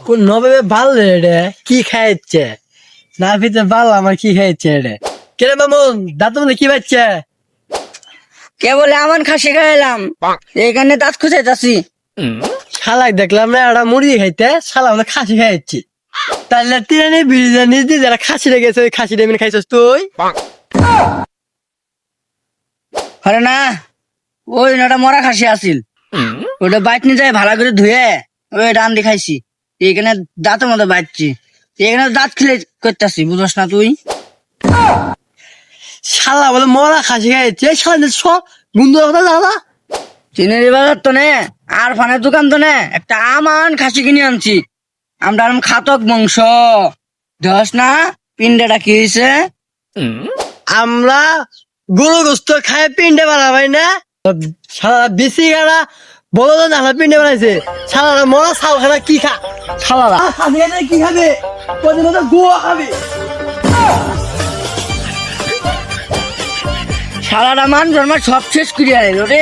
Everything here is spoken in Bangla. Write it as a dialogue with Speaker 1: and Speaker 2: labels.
Speaker 1: কোন নবে ভাল রে কি খাইছে না ভিতরে ভাল আমার কি খাইছে রে কেরে মামুন দাঁত মধ্যে কি বাচ্চা
Speaker 2: কে বলে আমার খাসি খাইলাম এখানে দাঁত খুঁচাইতাছি।
Speaker 1: শালাক দেখলাম না একটা মুরগি খাইতে শালা আমরা খাসি খাইছি তাহলে তিরানি বিরিয়ানি দিয়ে যারা খাসি রেখেছে ওই খাসি ডেমিন খাইছিস তুই
Speaker 2: আরে না ওই একটা মরা খাসি আছিল ওটা বাইট নিয়ে যায় ভালো করে ধুয়ে ওই ডান দিয়ে খাইছি এখানে দাঁতের মধ্যে বাইটছি এখানে দাঁত খিলে করতেছি বুঝস না তুই।
Speaker 1: শালা বলে মরা খাসি খাইছে শালা সব বন্ধু কথা দাদা
Speaker 2: চিনের বাজার তো নে আর ফানের দোকান তো নে একটা আমান খাসি কিনে আনছি আমরা খাতক বংশ ধস না পিন্ডাটা কি হয়েছে
Speaker 1: আমরা গরু গোস্ত খায় পিন্ডে বানাবাই না সারা বেশি গাড়া বলো না পিন্ডে বানাইছে সারা মরা ছাও খানা কি খা শালারা কি খাবে প্রতিদিন গোয়া খাবে
Speaker 2: সারাটা মান জন্মার সব শেষ করিয়া রে